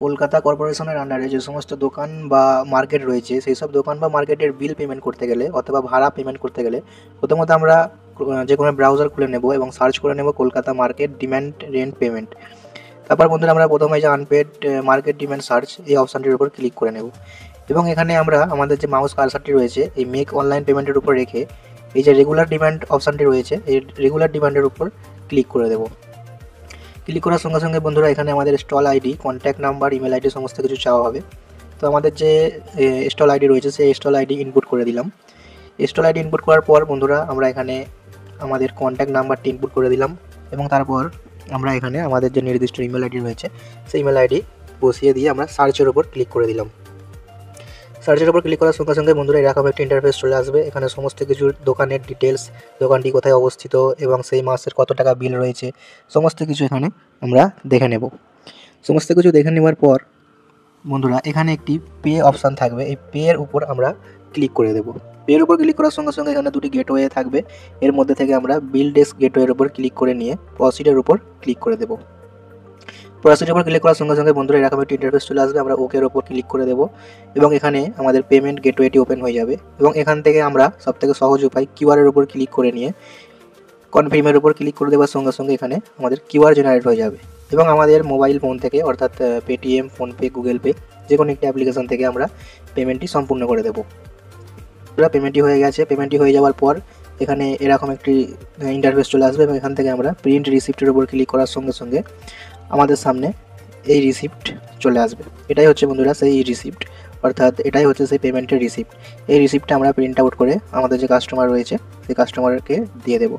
কলকাতা কর্পোরেশনের আন্ডারে যে সমস্ত দোকান বা মার্কেট রয়েছে সেই সব দোকান বা মার্কেটের বিল পেমেন্ট করতে গেলে অথবা ভাড়া পেমেন্ট করতে গেলে প্রথমত আমরা যে কোনো ব্রাউজার খুলে নেব এবং সার্চ করে নেব Kolkata market demand rent payment. তারপর বন্ধুরা আমরা প্রথমে যে আনপেড মার্কেট ডিম্যান্ড সার্চ এই অপশানটির উপর ক্লিক করে নেব এবং এখানে আমরা আমাদের যে মাউস কার্সারটি রয়েছে এই মেক অনলাইন পেমেন্টের উপর রেখে এই যে রেগুলার ডিম্যান্ড অপশানটি রয়েছে এই রেগুলার ডিম্যান্ডের উপর ক্লিক করে দেবো। ক্লিক করার সঙ্গে সঙ্গে বন্ধুরা এখানে আমাদের stall ID, contact number, email ID সমস্ত কিছু চাওয়া হবে। তো আমাদের যে স্টল আইডি রয়েছে সেই স্টল আইডি ইনপুট করে দিলাম। স্টল আইডি ইনপুট করার পর বন্ধুরা আমরা এখানে আমাদের কন্ট্যাক্ট নাম্বারটি ইনপুট করে দিলাম এবং তারপর আমরা এখানে আমাদের যে নির্দিষ্ট ইমেল আইডি রয়েছে সেই ইমেল আইডি বসিয়ে দিয়ে আমরা সার্চের ওপর ক্লিক করে দিলাম। সার্চের উপর ক্লিক করার সঙ্গে সঙ্গে বন্ধুরা এরকম একটি ইন্টারফেস চলে আসবে। এখানে সমস্ত কিছু দোকানের ডিটেলস, দোকানটি কোথায় অবস্থিত এবং সেই মাসের কত টাকা বিল রয়েছে সমস্ত কিছু এখানে আমরা দেখে নেব। সমস্ত কিছু দেখে নেওয়ার পর বন্ধুরা এখানে একটি পে অপশান থাকবে, এই পে এর উপর আমরা ক্লিক করে দেবো। পে এর উপর ক্লিক করার সঙ্গে সঙ্গে এখানে দুটি গেটওয়ে থাকবে, এর মধ্যে থেকে আমরা বিল ডেস্ক গেটওয়ের উপর ক্লিক করে নিয়ে প্রসিডের উপর ক্লিক করে দেবো। প্রসিডের উপর ক্লিক করার সঙ্গে সঙ্গে বন্ধুরা এরকম একটি ইন্টারফেস চলে আসবে, আমরা ওকের ওপর ক্লিক করে দেবো এবং এখানে আমাদের পেমেন্ট গেটওয়েটি ওপেন হয়ে যাবে এবং এখান থেকে আমরা সবথেকে সহজ উপায় কিউআরের উপর ক্লিক করে নিয়ে কনফার্মের উপর ক্লিক করে দেওয়ার সঙ্গে সঙ্গে এখানে আমাদের কিউআর জেনারেট হয়ে যাবে এবং আমাদের মোবাইল ফোন থেকে অর্থাৎ পেটিএম, ফোনপে, গুগল পে যে কোনো একটি অ্যাপ্লিকেশন থেকে আমরা পেমেন্টটি সম্পূর্ণ করে দেবো। পেমেন্টটি হয়ে গেছে। পেমেন্টটি হয়ে যাওয়ার পর এখানে এরকম একটি ইন্টারফেস চলে আসবে এবং এখান থেকে আমরা প্রিন্ট রিসিপ্টের উপর ক্লিক করার সঙ্গে সঙ্গে আমাদের সামনে এই রিসিপ্ট চলে আসবে। এটাই হচ্ছে বন্ধুরা সেই রিসিপ্ট, অর্থাৎ এটাই হচ্ছে সেই পেমেন্টের রিসিপ্ট। এই রিসিপ্টটা আমরা প্রিন্ট আউট করে আমাদের যে কাস্টমার রয়েছে সেই কাস্টমারকে দিয়ে দেবো।